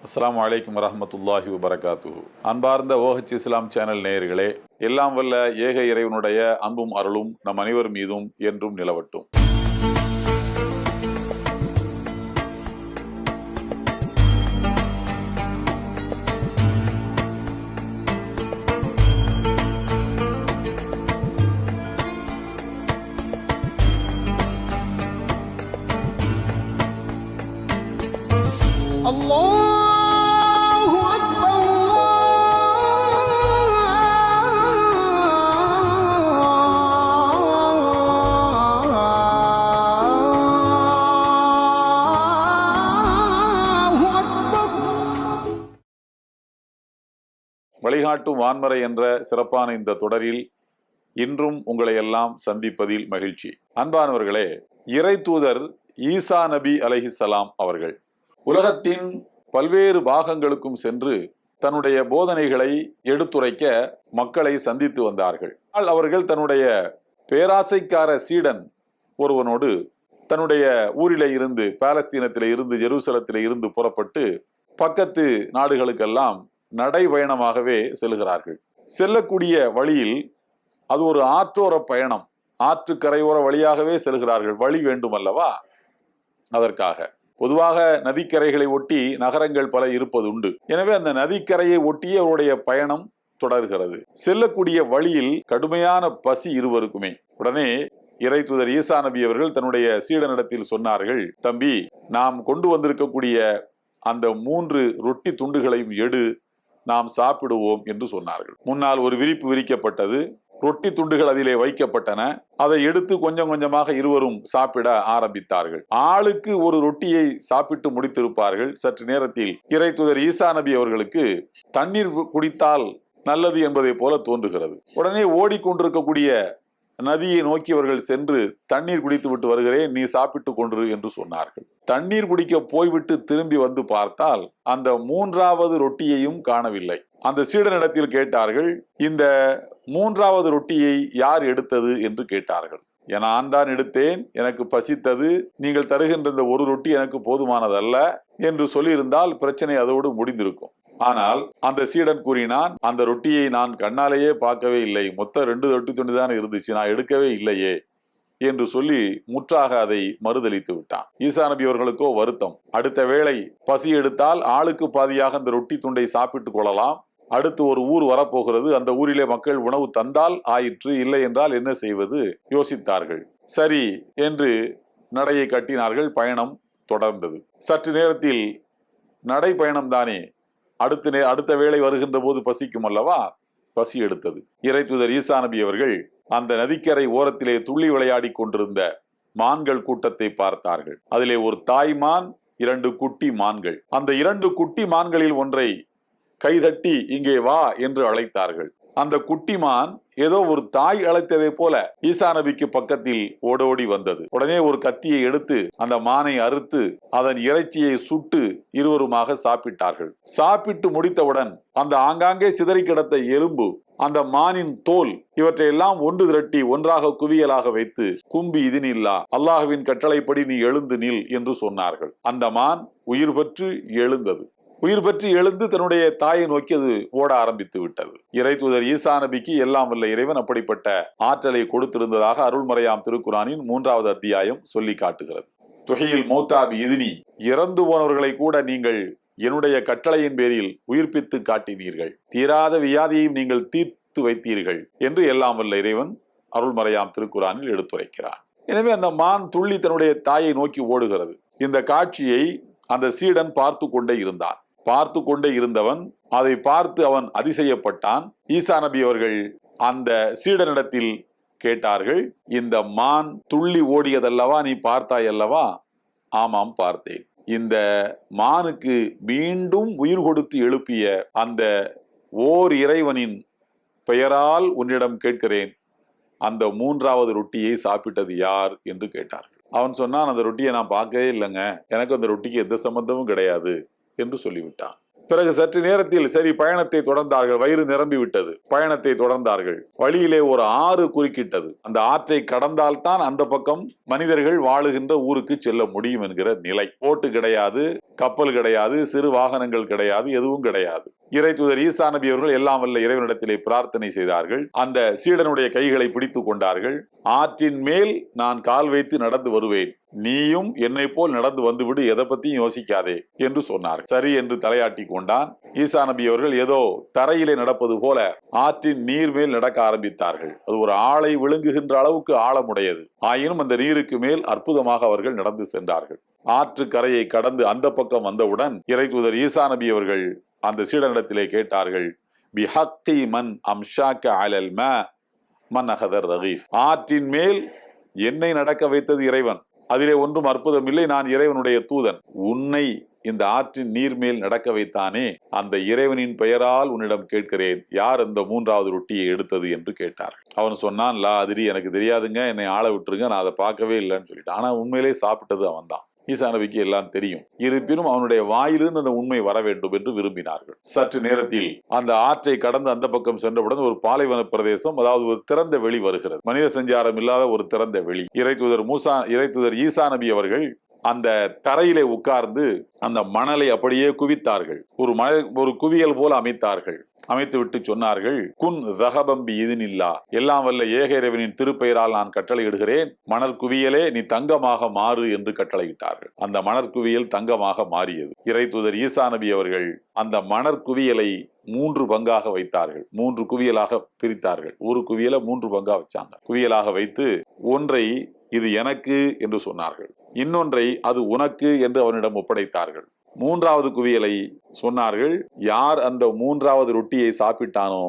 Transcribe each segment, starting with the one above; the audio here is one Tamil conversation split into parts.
அஸ்ஸலாமு அலைக்கும் வரஹ்மத்துல்லாஹி வபரகாத்துஹு. அன்பார்ந்த OH இஸ்லாம் சேனல் நேயர்களே, எல்லாம் வல்ல ஏக இறைவனுடைய அன்பும் அருளும் நம் அனைவர் மீதும் என்றும் நிலவட்டும். அல்லாஹு அக்பர் அல்லாஹு அக்பர். வழிகாட்டும் வான்மறை என்ற சிறப்பான இந்த தொடரில் இன்றும் உங்களை எல்லாம் சந்திப்பதில் மகிழ்ச்சி. அன்பானவர்களே, இறை தூதர் ஈசா நபி அலைஹிஸ்ஸலாம் அவர்கள் உலகத்தின் பல்வேறு பாகங்களுக்கும் சென்று தன்னுடைய போதனைகளை எடுத்துரைக்க மக்களை சந்தித்து வந்தார்கள். அவர்கள் தன்னுடைய பேராசைக்கார சீடன் ஒருவனோடு தன்னுடைய ஊரிலே இருந்து, பாலஸ்தீனத்திலே இருந்து, ஜெருசலத்திலே இருந்து புறப்பட்டு பக்கத்து நாடுகளுக்கெல்லாம் நடைபயணமாகவே செல்கிறார்கள். செல்லக்கூடிய வழியில் அது ஒரு ஆற்றோர பயணம், ஆற்று கரையோர வழியாகவே செல்கிறார்கள். வழி வேண்டும் அல்லவா? அதற்காக பொதுவாக நதிக்கரைகளை ஒட்டி நகரங்கள் பல இருப்பது உண்டு. எனவே அந்த நதிக்கரையை ஒட்டியே அவருடைய பயணம் தொடர்கிறது. செல்லக்கூடிய வழியில் கடுமையான பசி இருவருக்குமே. உடனே இறை தூதர் ஈசா நபி அவர்கள் தன்னுடைய சீடனிடத்தில் சொன்னார்கள், தம்பி, நாம் கொண்டு வந்திருக்கக்கூடிய அந்த 3 ரொட்டி துண்டுகளையும் எடு, நாம் சாப்பிடுவோம் என்று சொன்னார்கள். முன்னால் ஒரு விரிப்பு விரிக்கப்பட்டது, ரொட்டி துண்டுகள் அதிலே வைக்கப்பட்டன. அதை எடுத்து கொஞ்சம் கொஞ்சமாக இருவரும் சாப்பிட ஆரம்பித்தார்கள். ஆளுக்கு ஒரு ரொட்டியை சாப்பிட்டு முடித்திருப்பார்கள். சற்று நேரத்தில் இறை தூதர் ஈசா நபி அவர்களுக்கு தண்ணீர் குடித்தால் நல்லது என்பதை போல தோன்றுகிறது. உடனே ஓடிக்கொண்டிருக்கக்கூடிய நதியை நோக்கியவர்கள் சென்று தண்ணீர் குடித்து விட்டு வருகிறேன், நீ சாப்பிட்டு கொண்டு என்று சொன்னார்கள். தண்ணீர் குடிக்க போய்விட்டு திரும்பி வந்து பார்த்தால் அந்த 3வது ரொட்டியையும் காணவில்லை. அந்த சீடனிடத்தில் கேட்டார்கள், இந்த 3வது ரொட்டியை யார் எடுத்தது என்று கேட்டார்கள். நான் தான் எடுத்தேன், எனக்கு பசித்தது, நீங்கள் தருகின்ற இந்த ஒரு ரொட்டி எனக்கு போதுமானதல்ல என்று சொல்லியிருந்தால் பிரச்சனை அதோடு முடிந்திருக்கும். ஆனால் அந்த சீடன் கூறினான், அந்த ரொட்டியை நான் கண்ணாலேயே பார்க்கவே இல்லை, மொத்தம் 2 ரொட்டி துண்டு தான் இருந்துச்சு, நான் எடுக்கவே இல்லையே என்று சொல்லி முற்றாக அதை மறுதளித்து விட்டான். ஈசா நபி அவர்களுக்கோ வருத்தம். அடுத்த வேளை பசி எடுத்தால் ஆளுக்கு பாதியாக அந்த ரொட்டி துண்டை சாப்பிட்டுக் கொள்ளலாம். அடுத்து ஒரு ஊர் வரப்போகிறது, அந்த ஊரிலே மக்கள் உணவு தந்தால் ஆயிற்று, இல்லை என்றால் என்ன செய்வது யோசித்தார்கள். சரி என்று நடையை கட்டினார்கள். பயணம் தொடர்ந்தது. சற்று நேரத்தில் நடை பயணம் தானே, அடுத்த வேளை வருகின்ற போது பசிக்கும் அல்லவா, பசி எடுத்தது. இறை தூதர் ஈசா நபி அவர்கள் அந்த நதிக்கரை ஓரத்திலே துள்ளி விளையாடி கொண்டிருந்த மான்கள் கூட்டத்தை பார்த்தார்கள். அதிலே ஒரு தாய் மான், 2 குட்டி மான்கள். அந்த 2 குட்டி மான்களில் ஒன்றை கைதட்டி இங்கே வா என்று அழைத்தார்கள். அந்த குட்டிமான் ஏதோ ஒரு தாய் அழைத்ததை போல ஈசா நபிக்கு பக்கத்தில் ஓடோடி வந்தது. உடனே ஒரு கத்தியை எடுத்து அந்த மானை அறுத்து அதன் இறைச்சியை சுட்டு இருவருமாக சாப்பிட்டார்கள். சாப்பிட்டு முடித்தவுடன் அந்த ஆங்காங்கே சிதறி கிடந்த எலும்பு, அந்த மானின் தோல், இவற்றையெல்லாம் ஒன்று திரட்டி ஒன்றாக குவியலாக வைத்து, கும்பி இதினில்லா, அல்லாஹ்வின் கட்டளைப்படி நீ எழுந்து நில் என்று சொன்னார்கள். அந்த மான் உயிர் பெற்று எழுந்தது. உயிர் பெற்று எழுந்து தன்னுடைய தாயை நோக்கி அது ஓட ஆரம்பித்து விட்டது. இறை தூதர் ஈசா நபிக்கு எல்லாம் வல்ல இறைவன் அப்படிப்பட்ட ஆற்றலை கொடுத்திருந்ததாக அருள்மறையாம் திருக்குரானின் 3வது அத்தியாயம் சொல்லி காட்டுகிறது. துஹியில் மௌதாபி இதினி, இறந்து போனவர்களை கூட நீங்கள் என்னுடைய கட்டளையின் பேரில் உயிர்ப்பித்து காட்டினீர்கள், தீராத வியாதியையும் நீங்கள் தீர்த்து வைத்தீர்கள் என்று எல்லாம் வல்ல இறைவன் அருள்மறையாம் திருக்குரானில் எடுத்துரைக்கிறார். எனவே அந்த மான் துள்ளி தன்னுடைய தாயை நோக்கி ஓடுகிறது. இந்த காட்சியை அந்த சீடன் பார்த்து கொண்டே இருந்தான். பார்த்து கொண்டே இருந்தவன் அதை பார்த்து அவன் அதிசயப்பட்டான். ஈசா நபி அவர்கள் அந்த சீடனிடத்தில் கேட்டார்கள், இந்த மான் துள்ளி ஓடியதல்லவா நீ பார்த்தாய் அல்லவா? ஆமாம், பார்த்தேன். இந்த மானுக்கு மீண்டும் உயிர் கொடுத்து எழுப்பிய அந்த ஓர் இறைவனின் பெயரால் உன்னிடம் கேட்கிறேன், அந்த 3வது ரொட்டியை சாப்பிட்டது யார் என்று கேட்டார்கள். அவன் சொன்னான், அந்த ரொட்டியை நான் பார்க்கவே இல்லைங்க, எனக்கு அந்த ரொட்டிக்கு எந்த சம்பந்தமும் கிடையாது என்று சொல்லிவிட்டான். பிறகு சற்று நேரத்தில் சரி பயணத்தை தொடர்ந்தார்கள். வயிறு நிரம்பி விட்டது. பயணத்தை தொடர்ந்தார்கள். வழியிலே ஒரு ஆறு குறுக்கிட்டது. அந்த ஆற்றை கடந்தால்தான் அந்த பக்கம் மனிதர்கள் வாழுகின்ற ஊருக்கு செல்ல முடியும் என்கிற நிலை. போட்டு கிடையாது, கப்பல் கிடையாது, சிறு வாகனங்கள் கிடையாது, எதுவும் கிடையாது. இறை தூதர் ஈசா நபி அவர்கள் எல்லாம் வல்ல இறைவனிடத்திலே பிரார்த்தனை செய்தார்கள். அந்த சீடனுடைய கைகளை பிடித்துக் கொண்டார்கள். ஆற்றின் மேல் நான் கால் வைத்து நடந்து வருவேன், நீயும் என்னை போல் நடந்து வந்துவிடு, எதை பத்தியும் யோசிக்காதே என்று சொன்னார். சரி என்று தலையாட்டி கொண்டான். ஈசா நபி அவர்கள் ஏதோ தரையிலே நடப்பது போல ஆற்றின் நீர் மேல் நடக்க ஆரம்பித்தார்கள். அது ஒரு ஆளை விழுங்குகின்ற அளவுக்கு ஆழமுடையது. ஆயினும் அந்த நீருக்கு மேல் அற்புதமாக அவர்கள் நடந்து சென்றார்கள். ஆற்று கரையை கடந்து அந்த பக்கம் வந்தவுடன் இறை தூதர் ஈசா நபி அவர்கள் அந்த சீடனிடத்திலே கேட்டார்கள், பிஹக்கி மன் அம்ஷாக்க அலல் மா மன் அகதர் ரகீஃப். ஆற்றின் மேல் என்னை நடக்க வைத்தது இறைவன், அதிலே ஒன்றும் அற்புதம் இல்லை, நான் இறைவனுடைய தூதன். உன்னை இந்த ஆற்றின் நீர் மேல் நடக்க வைத்தானே, அந்த இறைவனின் பெயரால் உன்னிடம் கேட்கிறேன், யார் அந்த மூன்றாவது ரொட்டியை எடுத்தது என்று கேட்டார். அவன் சொன்னான், லா அதிரி, எனக்கு தெரியாதுங்க, என்னை ஆள விட்டுருங்க, நான் அதை பார்க்கவே இல்லைன்னு சொல்லிட்டு. ஆனா உண்மையிலே சாப்பிட்டது அவன் தான். ஈசா நபிக்கு எல்லாம் தெரியும். இருப்பினும் அவனுடைய வாயிலிருந்து அந்த உண்மை வர வேண்டும் என்று விரும்பினார்கள். சற்று நேரத்தில் அந்த ஆற்றை கடந்து அந்த பக்கம் சென்றவுடன் ஒரு பாலைவன பிரதேசம், அதாவது ஒரு திறந்த வெளி வருகிறது. மனித சஞ்சாரம் இல்லாத ஒரு திறந்த வெளி. இறை தூதர் ஈசா நபி அவர்கள் அந்த தரையிலே உட்கார்ந்து அந்த மணலை அப்படியே குவித்தார்கள். ஒரு குவியல் போல அமைத்தார்கள். அமைத்து விட்டு சொன்னார்கள், குன் ரஹபம்பி இதுனில்லா, எல்லாம் வல்ல ஏக இறைவனின் திருப்பெயரால் நான் கட்டளையிடுகிறேன், மணல் குவியலே நீ தங்கமாக மாறு என்று கட்டளையிட்டார்கள். அந்த மணற்குவியல் தங்கமாக மாறியது. இறை தூதர் ஈசா நபி அவர்கள் அந்த மணற்குவியலை 3 பங்காக வைத்தார்கள். 3 குவியலாக பிரித்தார்கள். ஒரு குவியலை 3 பங்கா வச்சாங்க. குவியலாக வைத்து ஒன்றை இது எனக்கு என்று சொன்னார்கள், இன்னொன்றை அது உனக்கு என்று அவனிடம் ஒப்படைத்தார்கள். 3வது குவியலை சொன்னார்கள், யார் அந்த 3வது ரொட்டியை சாப்பிட்டானோ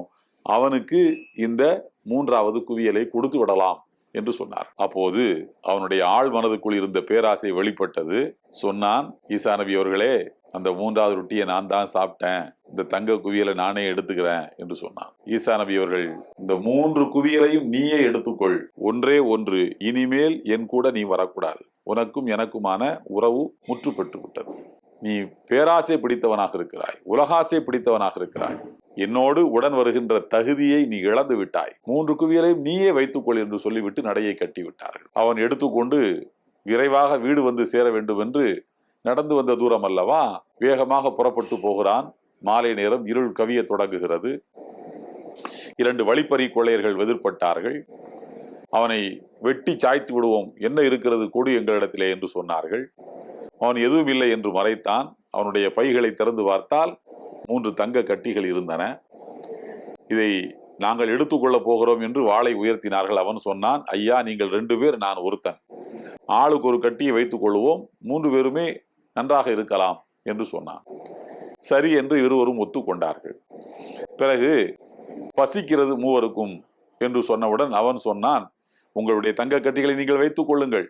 அவனுக்கு இந்த 3வது குவியலை கொடுத்து விடலாம் என்று சொன்னார். அப்போது அவனுடைய ஆழ் மனதுக்குள் இருந்த பேராசை வெளிப்பட்டது. சொன்னான், ஈசா நபி அவர்களே, அந்த 3வது ரொட்டியை நான் தான் சாப்பிட்டேன், இந்த தங்க குவியலை நானே எடுத்துக்கிறேன் என்று சொன்னான். ஈசா நபி அவர்கள், இந்த 3 குவியலையும் நீயே எடுத்துக்கொள், ஒன்றே ஒன்று, இனிமேல் என் கூட நீ வரக்கூடாது, உனக்கும் எனக்குமான உறவு முற்றுப்பட்டு விட்டது, நீ பேராசை பிடித்தவனாக இருக்கிறாய், உலகாசை பிடித்தவனாக இருக்கிறாய், என்னோடு உடன் வருகின்ற தகுதியை நீ இழந்து விட்டாய், 3 குவியலையும் நீயே வைத்துக்கொள் என்று சொல்லிவிட்டு நடையை கட்டிவிட்டார்கள். அவன் எடுத்துக்கொண்டு விரைவாக வீடு வந்து சேர வேண்டும் என்று நடந்து வந்த தூரம் அல்லவா, வேகமாக புறப்பட்டு போகிறான். மாலை நேரம், இருள் கவிய தொடங்குகிறது. 2 வழிப்பறி கொள்ளையர்கள் எதிர்பட்டார்கள். அவனை வெட்டி சாய்த்து விடுவோம், என்ன இருக்கிறது கொடு எங்களிடத்திலே என்று சொன்னார்கள். அவன் எதுவும் இல்லை என்று மறைத்தான். அவனுடைய பைகளை திறந்து பார்த்தால் 3 தங்க கட்டிகள் இருந்தன. இதை நாங்கள் எடுத்துக்கொள்ள போகிறோம் என்று வாளை உயர்த்தினார்கள். அவன் சொன்னான், ஐயா, நீங்கள் 2 பேர், நான் ஒருத்தன், ஆளுக்கு ஒரு கட்டியை வைத்துக் கொள்வோம், 3 பேருமே நன்றாக இருக்கலாம் என்று சொன்னான். சரி என்று இருவரும் ஒத்துக்கொண்டார்கள். பிறகு பசிக்கிறது மூவருக்கும் என்று சொன்னவுடன் அவன் சொன்னான், உங்களுடைய தங்க கட்டிகளை நீங்கள் வைத்துக் கொள்ளுங்கள்,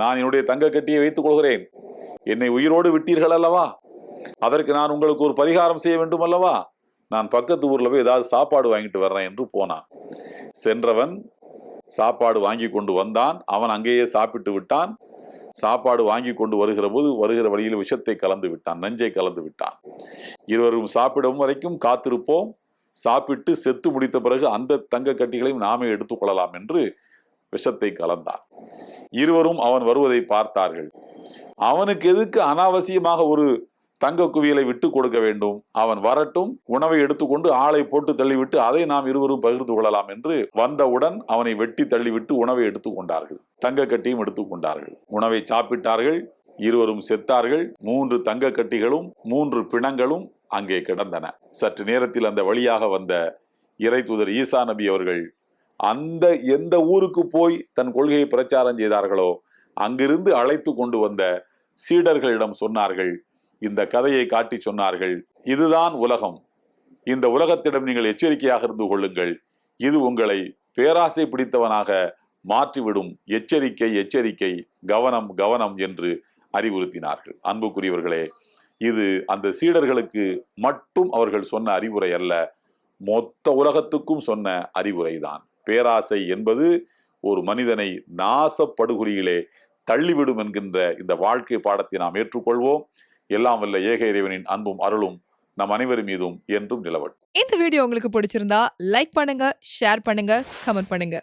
நான் என்னுடைய தங்க கட்டியை வைத்துக் கொள்கிறேன், என்னை உயிரோடு விட்டீர்கள் அல்லவா, அதற்கு நான் உங்களுக்கு ஒரு பரிகாரம் செய்ய வேண்டும் அல்லவா, நான் பக்கத்து ஊர்ல போய் ஏதாவது சாப்பாடு வாங்கிட்டு வர்றேன் என்று போனான். சென்றவன் சாப்பாடு வாங்கி கொண்டு வந்தான். அவன் அங்கேயே சாப்பிட்டு விட்டான். சாப்பாடு வாங்கி கொண்டு வருகிற வழியில் விஷத்தை கலந்து விட்டான், நஞ்சை கலந்து விட்டான். இருவரும் சாப்பிடும் வரைக்கும் காத்திருப்போம், சாப்பிட்டு செத்து முடித்த பிறகு அந்த தங்க கட்டிகளையும் நாமே எடுத்துக்கொள்ளலாம் என்று விஷத்தை கலந்தான். இருவரும் அவன் வருவதை பார்த்தார்கள். அவனுக்கு எதுக்கு அனாவசியமாக ஒரு தங்க குவியலை விட்டு கொடுக்க வேண்டும், அவன் வரட்டும், உணவை எடுத்துக்கொண்டு ஆளை போட்டு தள்ளிவிட்டு அதை நாம் இருவரும் பகிர்ந்து கொள்ளலாம் என்று வந்தவுடன் அவனை வெட்டி தள்ளிவிட்டு உணவை எடுத்துக்கொண்டார்கள். தங்க கட்டியும் எடுத்துக்கொண்டார்கள். உணவை சாப்பிட்டார்கள். இருவரும் செத்தார்கள். 3 தங்க கட்டிகளும் 3 பிணங்களும் அங்கே கிடந்தன. சற்று நேரத்தில் அந்த வழியாக வந்த இறை தூதர் ஈசா நபி அவர்கள் அந்த எந்த ஊருக்கு போய் தன் கொள்கையை பிரச்சாரம் செய்தார்களோ அங்கிருந்து அழைத்து கொண்டு வந்த சீடர்களிடம் சொன்னார்கள், இந்த கதையை காட்டி சொன்னார்கள், இதுதான் உலகம், இந்த உலகத்திடம் நீங்கள் எச்சரிக்கையாக இருந்து கொள்ளுங்கள், இது உங்களை பேராசை பிடித்தவனாக மாற்றிவிடும், எச்சரிக்கை எச்சரிக்கை, கவனம் கவனம் என்று அறிவுறுத்தினார்கள். அன்புக்குரியவர்களே, இது அந்த சீடர்களுக்கு மட்டும் அவர்கள் சொன்ன அறிவுரை அல்ல, மொத்த உலகத்துக்கும் சொன்ன அறிவுரைதான். பேராசை என்பது ஒரு மனிதனை நாசப்படுகொலியிலே தள்ளிவிடும் என்கின்ற இந்த வாழ்க்கை பாடத்தை நாம் ஏற்றுக்கொள்வோம். எல்லாம் வல்ல ஏக இறைவனின் அன்பும் அருளும் நம் அனைவர் மீதும் என்றும் நிலவட்டும். இந்த வீடியோ உங்களுக்கு பிடிச்சிருந்தா லைக் பண்ணுங்க, ஷேர் பண்ணுங்க, கமெண்ட் பண்ணுங்க.